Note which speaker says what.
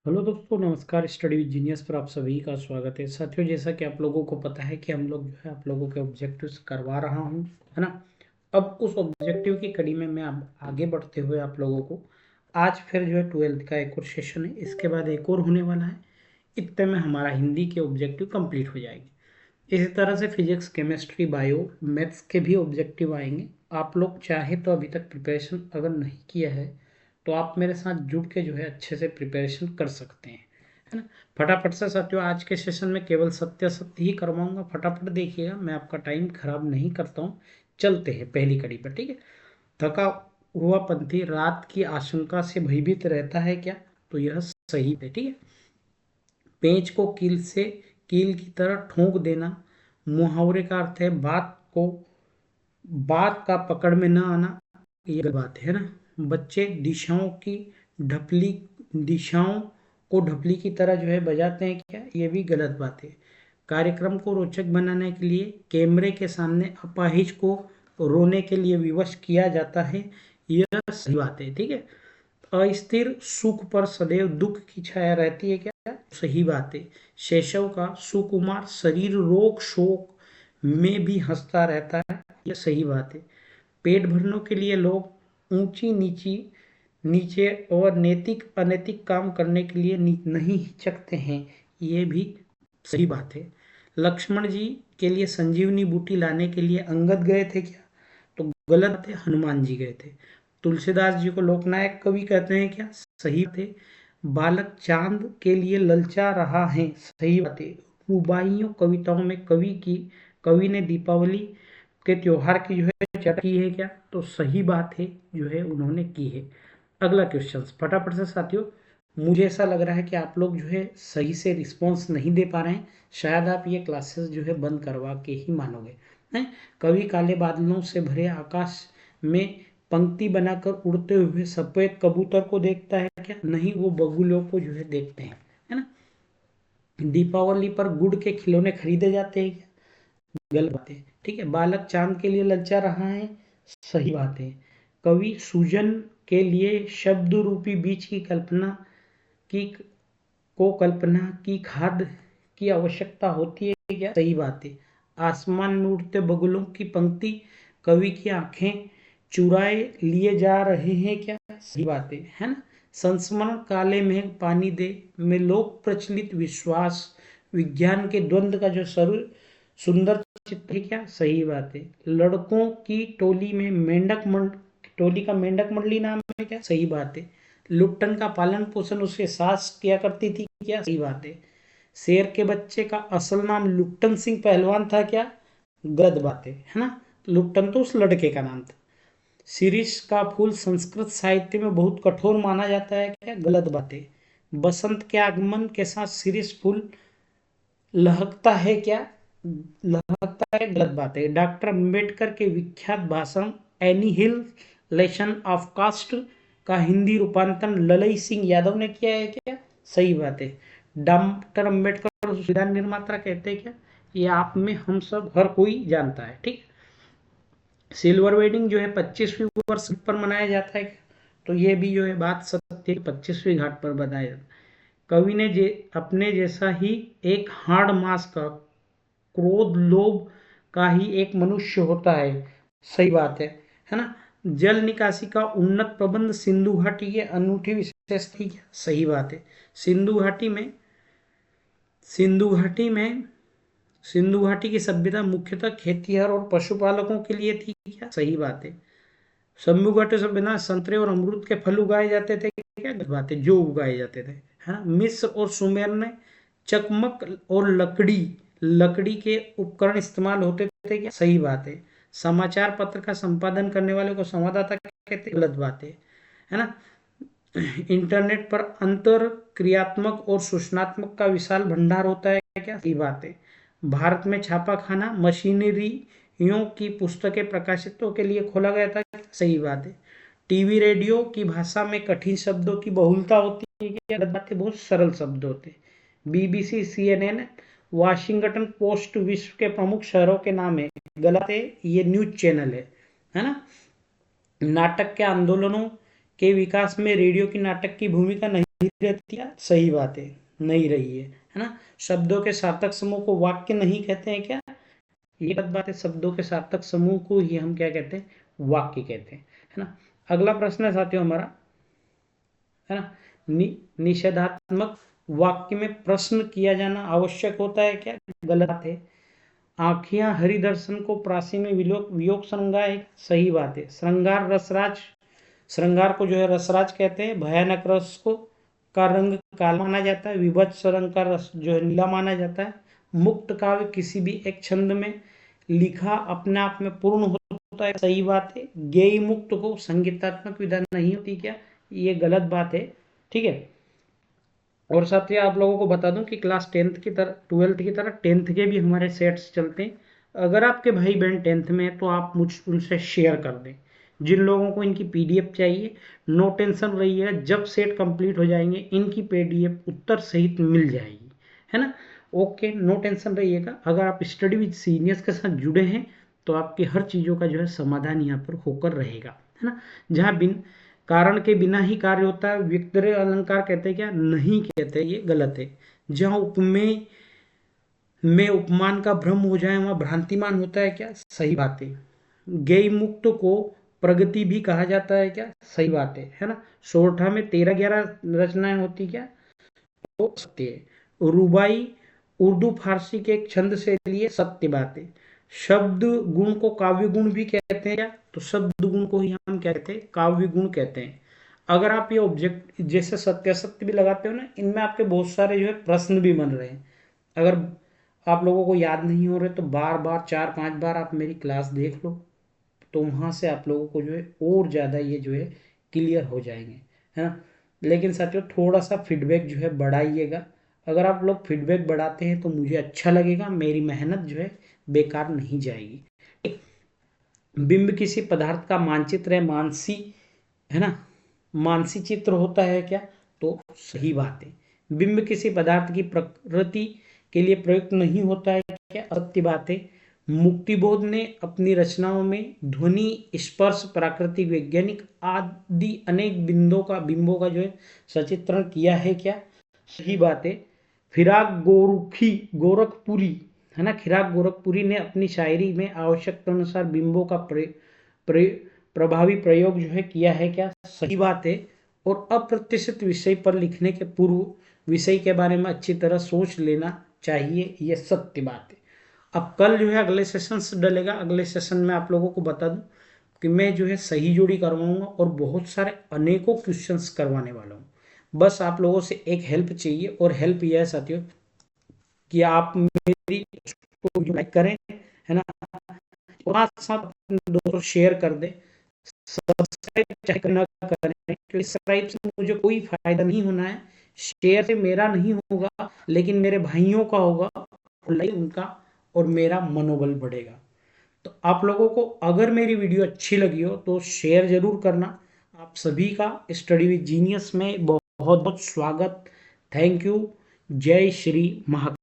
Speaker 1: Hello दोस्तों, नमस्कार। Study with genius पर आप सभी का स्वागत है। साथियों, जैसा कि आप लोगों को पता है कि हम लोग जो है आप लोगों के ऑब्जेक्टिव्स करवा रहा हूं, है ना। अब उस ऑब्जेक्टिव की कड़ी में मैं अब आगे बढ़ते हुए आप लोगों को आज फिर जो है 12th का एक और सेशन है, इसके बाद एक और होने वाला है। इतने में हमारा हिंदी के ऑब्जेक्टिव कंप्लीट हो जाएंगे। इसी तरह से फिजिक्स, केमिस्ट्री, बायो, मैथ्स के भी ऑब्जेक्टिव आएंगे। आप लोग चाहे तो अभी तक प्रिपरेशन अगर नहीं किया है तो आप मेरे साथ जुड़ के जो है अच्छे से प्रिपरेशन कर सकते हैं, है ना। फटाफट से साथियों, आज के सेशन में केवल सत्य सत्य ही करवाऊंगा। फटाफट देखिएगा, मैं आपका टाइम खराब नहीं करता हूँ। चलते हैं पहली कड़ी पर, ठीक है। थका हुआ पंथी रात की आशंका से भयभीत रहता है क्या? तो यह सही है, ठीक है। पेंच को कील की तरह ठोक देना। मुहावरे का अर्थ है बात का पकड़ में न आना। ये गलत बात है ना। बच्चे दिशाओं को ढपली की तरह जो है बजाते हैं क्या? ये भी गलत बात है। कार्यक्रम को रोचक बनाने के लिए कैमरे के सामने अपाहिज को रोने के लिए विवश किया जाता है। यह सही बात है, ठीक है। अस्थिर सुख पर सदैव दुख की छाया रहती है क्या? सही बात है। शैशव का सुकुमार शरीर रोग शोक में भी हंसता रहता है। यह सही बात है। पेट भरने के लिए लोग ऊंची नीची नीचे और नैतिक अनैतिक काम करने के लिए नहीं हिचकते हैं। ये भी सही बात है। लक्ष्मण जी के लिए संजीवनी बूटी लाने के लिए अंगद गए थे क्या? तो गलत है, हनुमान जी गए थे। तुलसीदास जी को लोकनायक कवि कहते हैं क्या? सही थे। बालक चांद के लिए ललचा रहा है। सही बात है। रुबाइयों कविताओं में कवि ने दीपावली के त्योहार की जो है चर्चा की है क्या? तो सही बात है, जो है उन्होंने की है। अगला क्वेश्चन फटाफट से साथियों। मुझे ऐसा लग रहा है कि आप लोग जो है सही से रिस्पॉन्स नहीं दे पा रहे हैं। शायद आप ये क्लासेस जो है बंद करवा के ही मानोगे। हैं? कवि काले बादलों से भरे आकाश में पंक्ति बनाकर उड़ते हुए सफेद कबूतर को देखता है क्या? नहीं, वो बगुलों को जो है देखते हैं, है ना। दीपावली पर गुड़ के खिलौने खरीदे जाते हैं क्या? गलत बात है, ठीक है। बालक चांद के लिए ललचा रहा है। सही बात है। कवि सूजन के लिए शब्द रूपी बीज की कल्पना की खाद की आवश्यकता होती है क्या? सही बात है। आसमान में उड़ते बगुलों की पंक्ति कवि की आंखें चुराए लिए जा रहे हैं क्या? सही बात है ना। संस्मरण काले मेघ पानी दे में लोक प्रचलित विश्वास विज्ञान के द्वंद्व का जो सुंदर चित्र है क्या? सही बात है। लड़कों की टोली का मेंढक मंडली नाम है क्या? सही बात है। लुट्टन का पालन पोषण उसके सास किया करती थी क्या? सही बात है। शेर के बच्चे का असल नाम लुट्टन सिंह पहलवान था क्या? गलत बात है ना। लुट्टन तो उस लड़के का नाम था। शिरीष का फूल संस्कृत साहित्य में बहुत कठोर माना जाता है क्या? गलत बात है। बसंत के आगमन के साथ शिरीष फूल लहकता है क्या? लहकता है, गलत बात है। डॉक्टर अम्बेडकर के विख्यात भाषण एनिहिलेशन ऑफ कास्ट का हिंदी रूपांतरण ललई सिंह यादव ने किया है क्या? सही बात है। डॉक्टर अम्बेडकर संविधान निर्माता कहते हैं क्या? ये आप में हम सब हर कोई जानता है, ठीक। सिल्वर वेडिंग जो है 25वीं वर्ष पर मनाया जाता है क्या? तो ये भी जो है बात सत्य, 25वीं घाट पर बनाया जाता है। कवि ने अपने जैसा ही एक हार्ड मास का क्रोध लोभ का ही एक मनुष्य होता है। सही बात है ना। जल निकासी का उन्नत प्रबंध सिंधु घाटी की अनूठी विशेषता थी। सही बात है। सिंधु घाटी में सिंधु घाटी में सिंधु घाटी की सभ्यता मुख्यतः खेतिहर और पशुपालकों के लिए थी क्या? सही बात है। सिंधु घाटी सभ्यता में संतरे और अमरूद के फल उगाए जाते थे क्या? गलत बात है, जो उगाए जाते थे, है ना। मिस्र और सुमेर में चकमक और लकड़ी के उपकरण इस्तेमाल होते थे क्या? सही बात है। समाचार पत्र का संपादन करने वाले को संवाददाता कहते? गलत बात है ना। इंटरनेट पर अंतर क्रियात्मक और सूचनात्मक का विशाल भंडार होता है क्या? सही बात है। भारत में छापाखाना मशीनरियों की पुस्तकें प्रकाशितों के लिए खोला गया था। सही बात है। टीवी रेडियो की भाषा में कठिन शब्दों की बहुलता होती है क्या? गलत बात है, बहुत सरल शब्द होते हैं। बीबीसी, CNN, वाशिंगटन पोस्ट विश्व के प्रमुख शहरों के नाम है। गलत है, ये न्यूज चैनल है ना। नाटक के आंदोलनों के विकास में रेडियो की नाटक की भूमिका नहीं रही रहती है, सही बात है, नहीं रही है ना। शब्दों के सार्थक समूह को वाक्य नहीं कहते हैं क्या, ये गलत बात है। शब्दों के सार्थक समूह को ही हम क्या कहते हैं, वाक्य कहते हैं, है ना। अगला प्रश्न है साथियों हमारा, है ना, निषेधात्मक वाक्य में प्रश्न किया जाना आवश्यक होता है क्या, गलत है। आँखियां हरि दर्शन को प्राचीन में वियोग श्रृंगार है, सही बात है। श्रृंगार रसराज, श्रृंगार को जो है रसराज कहते हैं। भयानक रस को का रंग काला माना जाता है, विभत्स रंग का रस जो है नीला माना जाता है। मुक्त काव्य किसी भी एक छंद में लिखा अपने आप में पूर्ण होता है, सही बात है। गेय मुक्त को संगीतात्मक विधा नहीं होती क्या, ये गलत बात है, ठीक है। और साथ ही आप लोगों को बता दूं कि क्लास 10th की तरह 12th की तरह 10th के भी हमारे सेट्स चलते हैं। अगर आपके भाई बहन 10th में है तो आप मुझ उनसे शेयर कर दें। जिन लोगों को इनकी पीडीएफ चाहिए, नो टेंशन रहिएगा, जब सेट कंप्लीट हो जाएंगे इनकी पीडीएफ उत्तर सहित मिल जाएगी, है ना। ओके, नो टेंशन रहिएगा। अगर आप स्टडी विद सीनियर्स के साथ जुड़े हैं तो आपकी हर चीज़ों का जो है समाधान यहाँ पर होकर रहेगा, है ना। जहाँ बिन कारण के बिना ही कार्य होता है, विक्तर्य अलंकार कहते हैं क्या, नहीं कहते, ये गलत है। जहाँ उपमेय में उपमान का भ्रम हो जाए वहां भ्रांतिमान होता है क्या, सही बात है। गेय मुक्त को प्रगति भी कहा जाता है क्या, सही बात है ना। सोरठा में 13-11 रचनाएं होती क्या, तो सत्य है। रुबाई उर्दू फारसी के एक छंद से लिए, सत्य बात है। शब्द गुण को काव्य गुण भी कहते हैं क्या, तो शब्द गुण को ही हम कहते हैं काव्य गुण कहते हैं। अगर आप ये ऑब्जेक्ट जैसे सत्य असत्य भी लगाते हो ना, इनमें आपके बहुत सारे जो है प्रश्न भी बन रहे हैं। अगर आप लोगों को याद नहीं हो रहे तो बार बार 4-5 बार आप मेरी क्लास देख लो, तो वहाँ से आप लोगों को जो है और ज़्यादा ये जो है क्लियर हो जाएंगे, है ना। लेकिन साथियों थोड़ा सा फीडबैक जो है बढ़ाइएगा। अगर आप लोग फीडबैक बढ़ाते हैं तो मुझे अच्छा लगेगा, मेरी मेहनत जो है बेकार नहीं जाएगी। बिंब किसी पदार्थ का मानचित्र है, मानसी, है ना, मानसी चित्र होता है क्या, तो सही बात है। बिंब किसी पदार्थ की प्रकृति के लिए प्रयुक्त नहीं होता है क्या, असत्य बात है। मुक्तिबोध ने अपनी रचनाओं में ध्वनि, स्पर्श, प्राकृतिक, वैज्ञानिक आदि अनेक बिंबों का जो है सचित्रण किया है क्या, सही बात है। फिराक गोरखपुरी, है ना, खिराक गोरखपुरी ने अपनी शायरी में आवश्यकता अनुसार बिंबों का प्रभावी प्रयोग जो है किया है क्या, सही बात है। और अप्रत्याशित विषय पर लिखने के पूर्व विषय के बारे में अच्छी तरह सोच लेना चाहिए, यह सत्य बात है। अब कल जो है अगले सेशन से डलेगा, अगले सेशन में आप लोगों को बता दूं कि मैं जो है सही जोड़ी करवाऊंगा और बहुत सारे अनेकों क्वेश्चंस करवाने वाला हूं। बस आप लोगों से एक हेल्प चाहिए, और हेल्प यह है साथियों कि आप मेरी वीडियो लाइक करें, है ना, और साथ अपने दोस्तों शेयर कर दें। सब्सक्राइब चाहे करना करें, क्योंकि सब्सक्राइब से मुझे कोई फायदा नहीं होना है, शेयर से मेरा नहीं होगा, लेकिन मेरे भाइयों का होगा, उनका और मेरा मनोबल बढ़ेगा। तो आप लोगों को अगर मेरी वीडियो अच्छी लगी हो तो शेयर जरूर करना। आप सभी का स्टडी विद जीनियस में बहुत बहुत स्वागत। Thank you. जय श्री महाकाल।